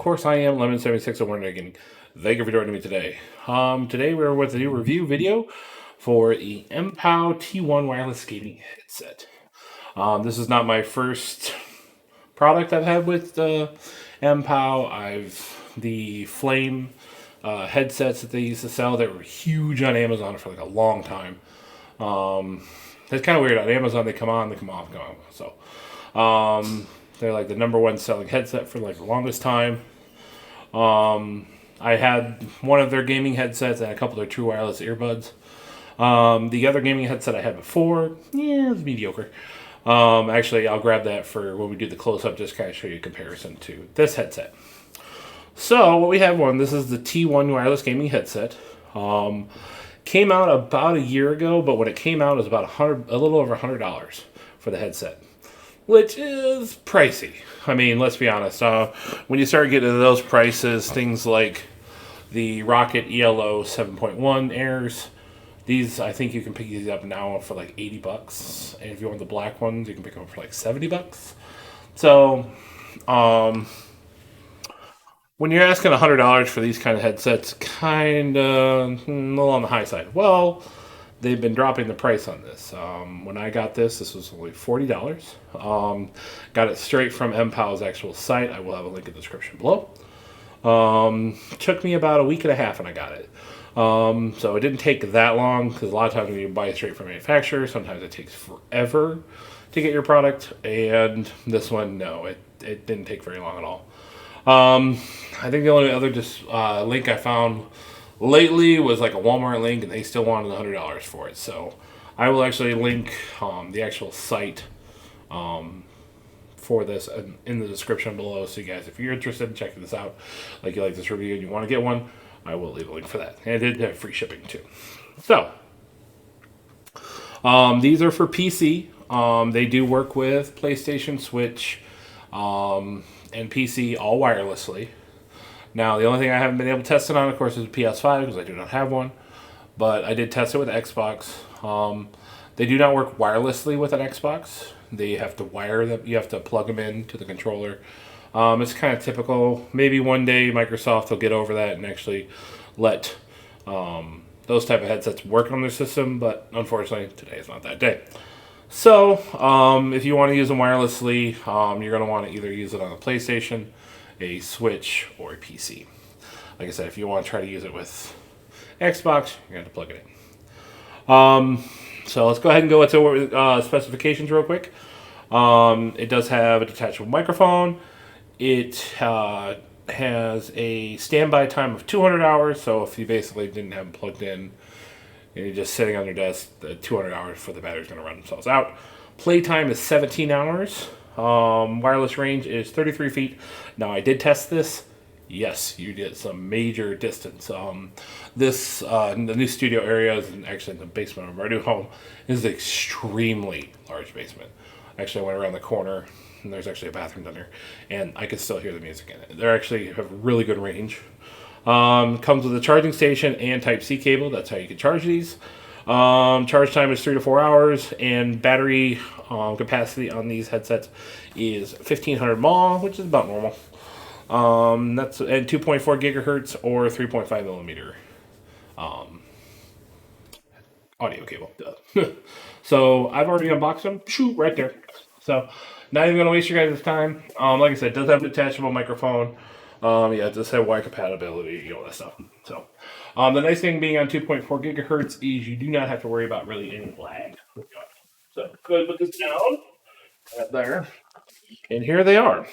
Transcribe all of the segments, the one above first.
course, I am Lemon76 of Warner Gaming. Thank you for joining me today. Today we're with a new review video for the Mpow T1 wireless gaming headset. This is not my first product I've had with Mpow. The Flame headsets that they used to sell that were huge on Amazon for like a long time. It's kind of weird. On Amazon, they come on, they come off, go on. So, they're like the number one selling headset for like the longest time. I had one of their gaming headsets and a couple of their true wireless earbuds. The other gaming headset I had before, it was mediocre. Actually, I'll grab that for when we do the close-up, just kind of show you a comparison to this headset. So, what we have this is the T1 wireless gaming headset. Came out about a year ago, but when it came out, it was about a little over $100 for the headset, which is pricey. I mean, let's be honest. When you start getting into those prices, things like the Rocket ELO 7.1 Airs, these, I think you can pick these up now for like $80. And if you want the black ones, you can pick them up for like $70. So, when you're asking $100 for these kind of headsets, kind of a little on the high side. Well, they've been dropping the price on this. When I got this was only $40. Got it straight from Mpow's actual site. I will have a link in the description below. Took me about a week and a half and I got it. So it didn't take that long because a lot of times when you buy it straight from manufacturer, sometimes it takes forever to get your product. And this one, no, it didn't take very long at all. I think the only other link I found lately was like a Walmart link, and they still wanted $100 for it. So I will actually link the actual site for this in the description below. So you guys, if you're interested in checking this out, like you like this review and you want to get one, I will leave a link for that. And it did have free shipping too. So these are for PC. They do work with PlayStation, Switch, and PC all wirelessly. Now, the only thing I haven't been able to test it on, of course, is PS5 because I do not have one. But I did test it with Xbox. They do not work wirelessly with an Xbox. They have to wire them. You have to plug them into the controller. It's kind of typical. Maybe one day Microsoft will get over that and actually let those type of headsets work on their system. But unfortunately, today is not that day. So, if you want to use them wirelessly, you're going to want to either use it on a PlayStation, a Switch, or a PC. Like I said, if you want to try to use it with Xbox, you're going to have to plug it in. So let's go ahead and go into specifications real quick. It does have a detachable microphone. It has a standby time of 200 hours, so if you basically didn't have them plugged in, and you're just sitting on your desk, the 200 hours for the battery's going to run themselves out. Playtime is 17 hours. Wireless range is 33 feet. Now, I did test this. Yes, you get some major distance. The new studio area is actually in the basement of our new home. Is an extremely large basement. Actually, I went around the corner, and there's actually a bathroom down there, and I could still hear the music in it. They actually have really good range. Comes with a charging station and Type-C cable. That's how you can charge these. Charge time is 3 to 4 hours, and battery capacity on these headsets is 1500 mAh, which is about normal. That's at 2.4 gigahertz or 3.5 millimeter audio cable. So I've already unboxed them. Shoot, right there. So not even going to waste your guys' time. Like I said, it does have a detachable microphone. It does have wide compatibility, all that stuff. So, the nice thing being on 2.4 gigahertz is you do not have to worry about really any lag. So, go ahead and put this down. Right there. And here they are.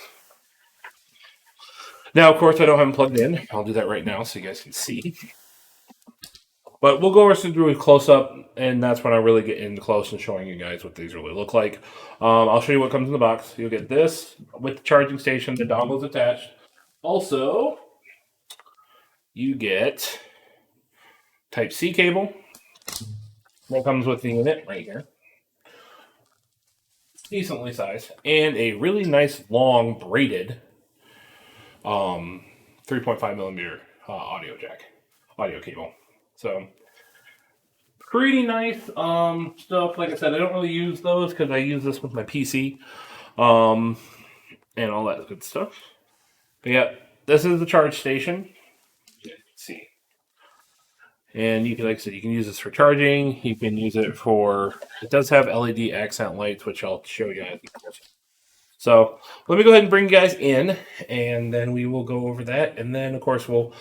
Now, of course, I don't have them plugged in. I'll do that right now so you guys can see. But we'll go over some through a close-up, and that's when I really get in close and showing you guys what these really look like. I'll show you what comes in the box. You'll get this with the charging station. The dongle's attached. Also, you get Type-C cable. That comes with the unit right here. Decently sized. And a really nice long braided 3.5 millimeter audio cable. So, pretty nice stuff. Like I said, I don't really use those because I use this with my PC and all that good stuff. But yeah, this is the charge station. Let's see. And you can, like I said, you can use this for charging. You can use it for. It does have LED accent lights, which I'll show you. So let me go ahead and bring you guys in, and then we will go over that, and then of course we'll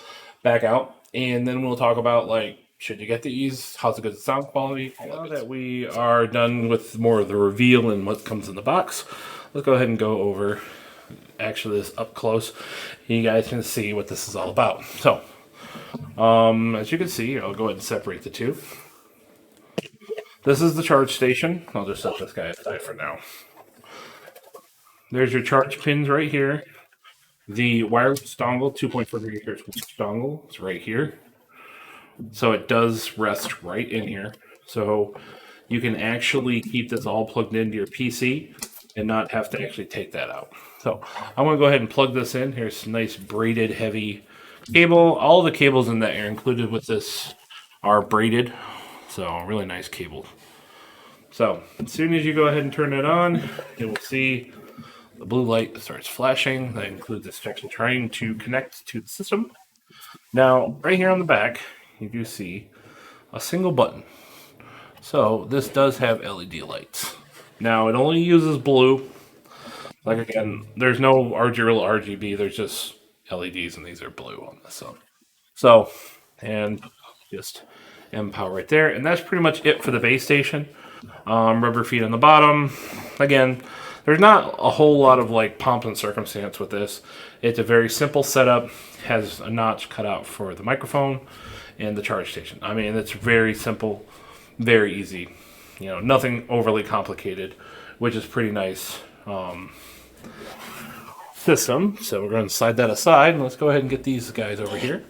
back out, and then we'll talk about like should you get these, how's it good sound quality. Now that we are done with more of the reveal and what comes in the box, let's go ahead and go over actually this up close. You guys can see what this is all about. So as you can see, I'll go ahead and separate the two. This is the charge station. I'll just set this guy aside for now. There's your charge pins right here. The wireless dongle, 2.4 gigahertz dongle, is right here. So it does rest right in here. So you can actually keep this all plugged into your PC and not have to actually take that out. So I'm going to go ahead and plug this in. Here's some nice braided heavy cable. All the cables in that are included with this are braided. So really nice cable. So as soon as you go ahead and turn it on, you will see the blue light starts flashing. That includes this section trying to connect to the system. Now, right here on the back, you do see a single button. So this does have LED lights. Now, it only uses blue. Like again, there's no RGB. There's just LEDs, and these are blue on this one. So, and just Mpow right there, and that's pretty much it for the base station. Rubber feet on the bottom. Again, there's not a whole lot of like pomp and circumstance with this. It's a very simple setup. Has a notch cut out for the microphone and the charge station. I mean, it's very simple, very easy. You know, nothing overly complicated, which is pretty nice system. So we're going to slide that aside, and let's go ahead and get these guys over here.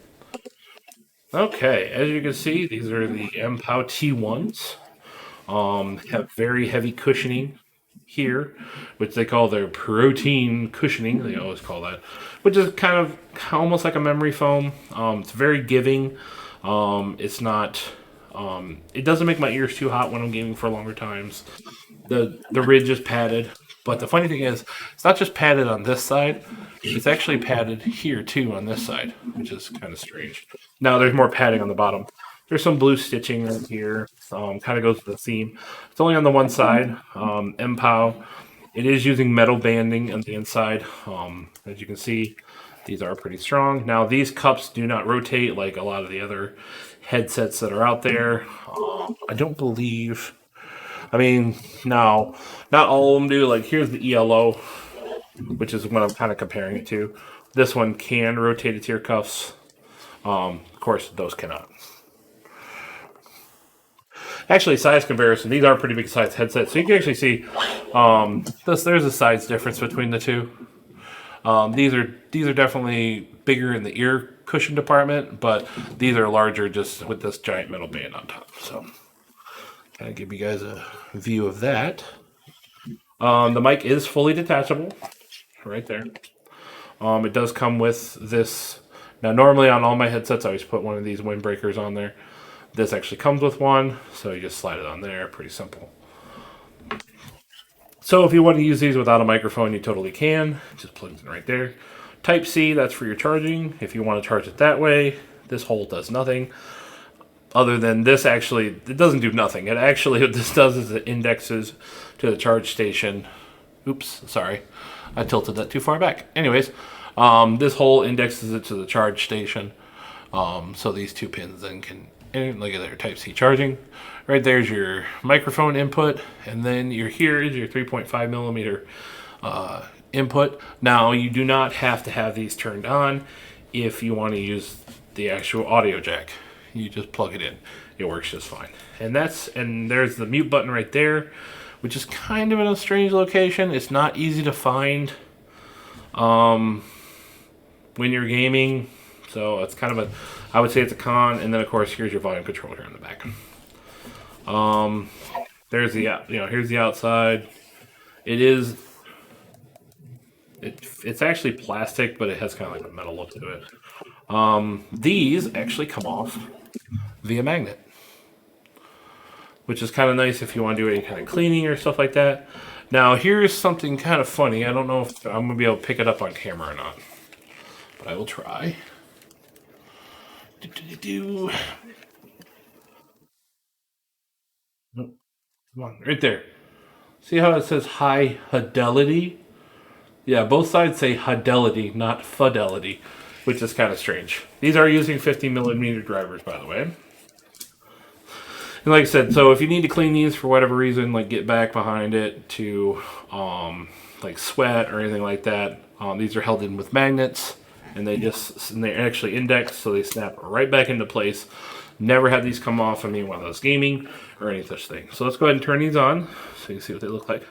Okay, as you can see, these are the Mpow T1s. Have very heavy cushioning here, which they call their protein cushioning. They always call that, which is kind of almost like a memory foam. It's very giving. It's not. It doesn't make my ears too hot when I'm gaming for longer times. The ridge is padded, but the funny thing is, it's not just padded on this side. It's actually padded here too on this side, which is kind of strange. Now there's more padding on the bottom. There's some blue stitching right here. Kind of goes with the theme. It's only on the one side. Mpow. It is using metal banding on the inside. As you can see, these are pretty strong. Now these cups do not rotate like a lot of the other headsets that are out there. I don't believe. I mean, no, not all of them do. Like here's the ELO, which is what I'm kind of comparing it to. This one can rotate its ear cuffs. Of course, those cannot. Actually, size comparison, these are pretty big size headsets. So you can actually see there's a size difference between the two. These are definitely bigger in the ear cushion department, but these are larger just with this giant metal band on top. So kind of give you guys a view of that. The mic is fully detachable, right there. It does come with this. Now, normally on all my headsets, I always put one of these windbreakers on there. This actually comes with one, so you just slide it on there. Pretty simple. So if you want to use these without a microphone, you totally can. Just plug it in right there. Type-C, that's for your charging. If you want to charge it that way, this hole does nothing. Other than this, actually, it doesn't do nothing. It actually, what this does is it indexes to the charge station. Oops, sorry. I tilted that too far back. Anyways, this hole indexes it to the charge station. So these two pins then can, and look at their Type-C charging. Right there's your microphone input, and then here is your 3.5 millimeter input. Now, you do not have to have these turned on if you want to use the actual audio jack. You just plug it in. It works just fine. And there's the mute button right there, which is kind of in a strange location. It's not easy to find when you're gaming. So it's kind of I would say it's a con. And then of course, here's your volume control here in the back. There's the, here's the outside. It's actually plastic, but it has kind of like a metal look to it. These actually come off via magnet, which is kind of nice if you want to do any kind of cleaning or stuff like that. Now, here's something kind of funny. I don't know if I'm going to be able to pick it up on camera or not. but I will try. Do. Come on, right there. See how it says high fidelity? Yeah, both sides say fidelity, not fidelity, which is kind of strange. These are using 50 millimeter drivers, by the way. And like I said, so if you need to clean these for whatever reason, like get back behind it to like sweat or anything like that, these are held in with magnets, and they're actually indexed, so they snap right back into place. Never had these come off of me while I was gaming or any such thing. So let's go ahead and turn these on so you can see what they look like.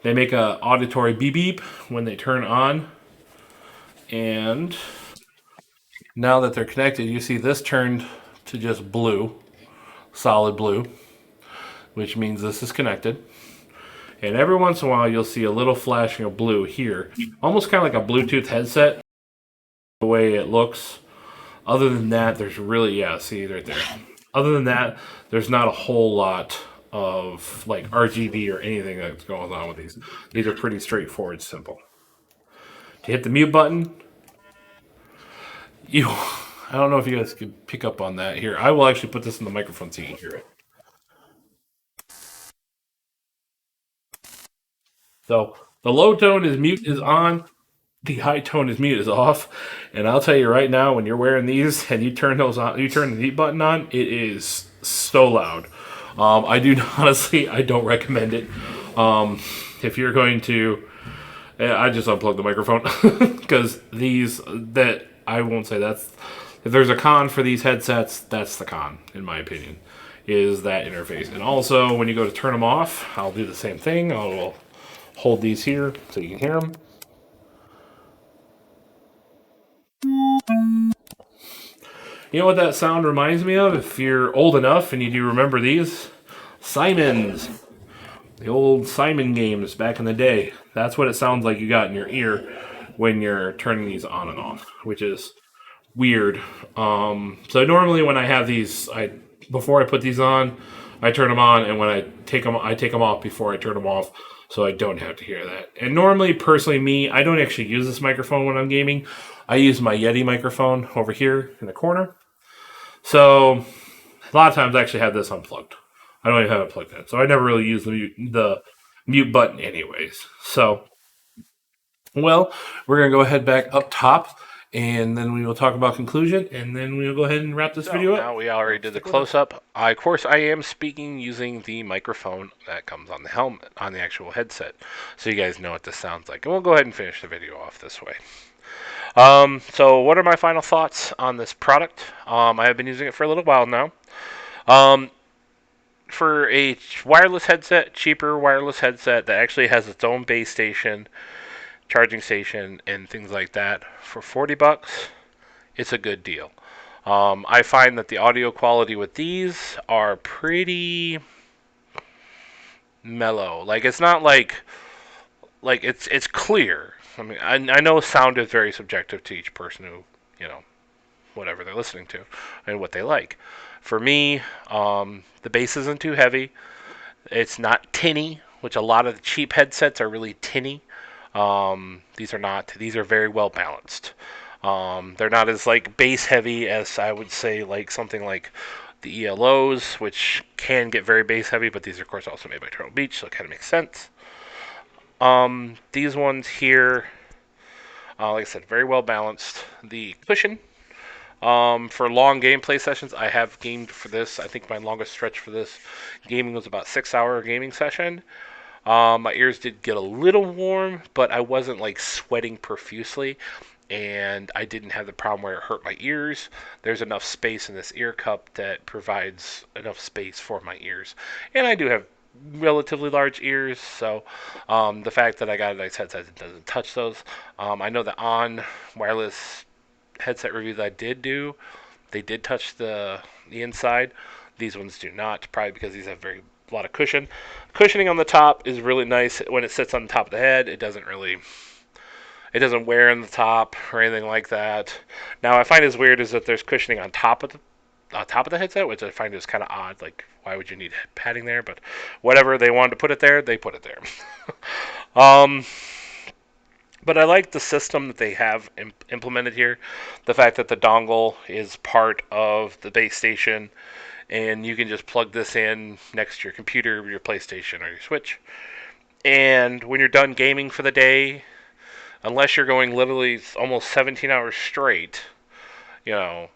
They make a auditory beep beep when they turn on, and now that they're connected, you see this turned to just blue, solid blue, which means this is connected. And every once in a while, you'll see a little flashing of blue here, almost kind of like a Bluetooth headset, the way it looks. Other than that, there's really, yeah, see right there. Other than that, there's not a whole lot of like RGB or anything that's going on with these. These are pretty straightforward, simple. To hit the mute button, I don't know if you guys could pick up on that here. I will actually put this in the microphone so you can hear it. So the low tone is mute is on, the high tone is mute is off. And I'll tell you right now, when you're wearing these and you turn those on, you turn the mute button on, it is so loud. I do honestly, I don't recommend it. If you're going to, I just unplug the microphone because these that I won't say that's if there's a con for these headsets, that's the con in my opinion, is that interface. And also when you go to turn them off, I'll do the same thing. I'll hold these here so you can hear them. You know what that sound reminds me of? If you're old enough and you do remember these, Simons. The old Simon games back in the day. That's what it sounds like you got in your ear when you're turning these on and off, which is weird. So normally when I have these, I before I put these on, I turn them on, and when I take them off before I turn them off, so I don't have to hear that. And normally, personally, me, I don't actually use this microphone when I'm gaming. I use my Yeti microphone over here in the corner. So a lot of times I actually have this unplugged. I don't even have it plugged in, so I never really use the mute button anyways. So, well, we're gonna go ahead back up top, and then we will talk about conclusion, and then we will go ahead and wrap this video up. Now we already did the close up. Of course, I am speaking using the microphone that comes on the helmet, on the actual headset, so you guys know what this sounds like. And we'll go ahead and finish the video off this way. So what are my final thoughts on this product? I have been using it for a little while now. For a wireless headset, cheaper wireless headset that actually has its own base station, charging station, and things like that, for $40, it's a good deal. I find that the audio quality with these are pretty mellow. Like it's not like it's clear. I mean, I know sound is very subjective to each person who whatever they're listening to and what they like. For me, the bass isn't too heavy. It's not tinny, which a lot of the cheap headsets are really tinny. These are not. These are very well balanced. They're not as like bass heavy as I would say like something like the ELOs, which can get very bass heavy, but these are of course also made by Turtle Beach, so it kind of makes sense. These ones here, like I said, very well balanced. The cushion for long gameplay sessions, I have gamed for this. I think my longest stretch for this gaming was about 6 hour gaming session. My ears did get a little warm, but I wasn't like sweating profusely, and I didn't have the problem where it hurt my ears. There's enough space in this ear cup that provides enough space for my ears, and I do have relatively large ears, so the fact that I got a nice headset that doesn't touch those. I know that on wireless headset review that I did do, they did touch the inside. These ones do not, probably because these have a lot of cushion. Cushioning on the top is really nice when it sits on the top of the head. It doesn't wear on the top or anything like that. Now I find is weird is that there's cushioning on top of the headset, which I find is kind of odd. Like, why would you need padding there? But whatever, they wanted to put it there, they put it there. But I like the system that they have implemented here. The fact that the dongle is part of the base station, and you can just plug this in next to your computer, your PlayStation, or your Switch. And when you're done gaming for the day, unless you're going literally almost 17 hours straight, you know,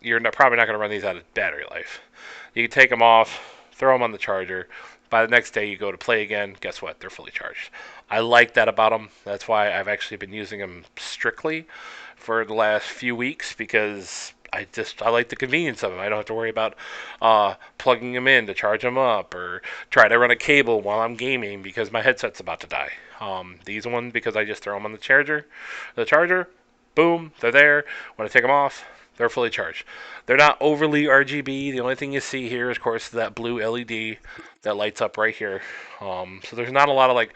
you're probably not going to run these out of battery life. You can take them off, throw them on the charger. By the next day, you go to play again. Guess what? They're fully charged. I like that about them. That's why I've actually been using them strictly for the last few weeks because I like the convenience of them. I don't have to worry about plugging them in to charge them up or try to run a cable while I'm gaming because my headset's about to die. These ones because I just throw them on the charger, boom, they're there. When I take them off, they're fully charged. They're not overly RGB. The only thing you see here is, of course, that blue LED that lights up right here. So there's not a lot of like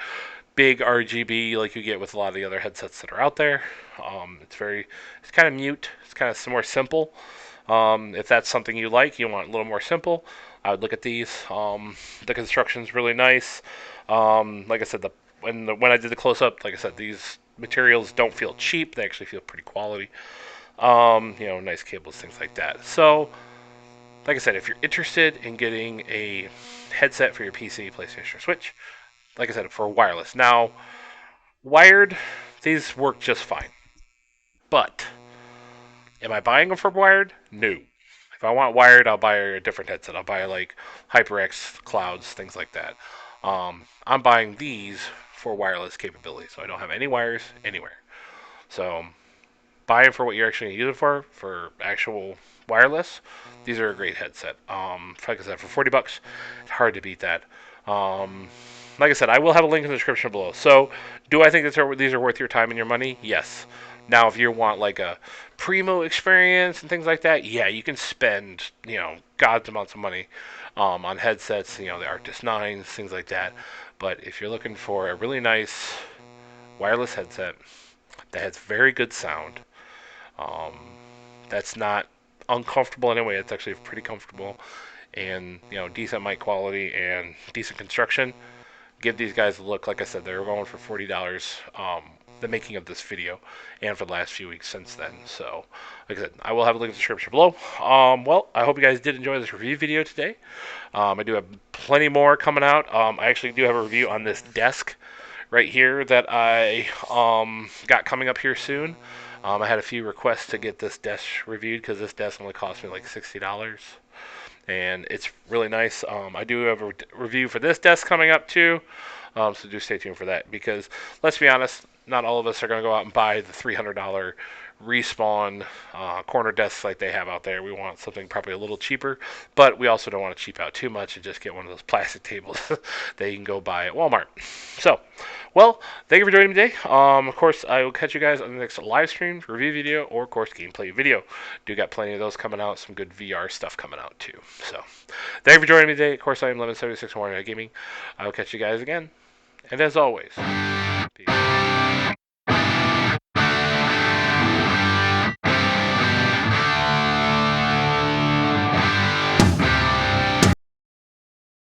big RGB like you get with a lot of the other headsets that are out there. It's kind of mute. It's kind of more simple. If that's something you like, you want a little more simple, I would look at these. The construction's really nice. Like I said, when I did the close up, like I said, these materials don't feel cheap. They actually feel pretty quality. Nice cables, things like that. So, like I said, if you're interested in getting a headset for your PC, PlayStation, or Switch, like I said, for wireless. Now, wired, these work just fine. But, am I buying them for wired? No. If I want wired, I'll buy a different headset. I'll buy like HyperX clouds, things like that. I'm buying these for wireless capability, so I don't have any wires anywhere. So buy them for what you're actually going to use it for actual wireless. These are a great headset. Like I said, for $40, it's hard to beat that. Um, like I said, I will have a link in the description below. So, do I think these are worth your time and your money? Yes. Now, if you want like a primo experience and things like that, yeah, you can spend god's amounts of money on headsets. The Arctis 9s, things like that. But if you're looking for a really nice wireless headset that has very good sound, um, that's not uncomfortable anyway. It's actually pretty comfortable, and decent mic quality and decent construction. Give these guys a look. Like I said, they're going for $40. The making of this video, and for the last few weeks since then. So, like I said, I will have a link in the description below. Well, I hope you guys did enjoy this review video today. I do have plenty more coming out. I actually do have a review on this desk right here that I got coming up here soon. I had a few requests to get this desk reviewed because this desk only cost me like $60, and it's really nice. I do have a review for this desk coming up too, so do stay tuned for that because let's be honest, not all of us are going to go out and buy the $300 respawn corner desks like they have out there. We want something probably a little cheaper, but we also don't want to cheap out too much and just get one of those plastic tables that you can go buy at Walmart. So, well, thank you for joining me today. Of course, I will catch you guys on the next live stream, review video, or of course, gameplay video. Do got plenty of those coming out, some good VR stuff coming out too. So, thank you for joining me today. Of course, I am Lemon76 Warrior Gaming. I will catch you guys again. And as always,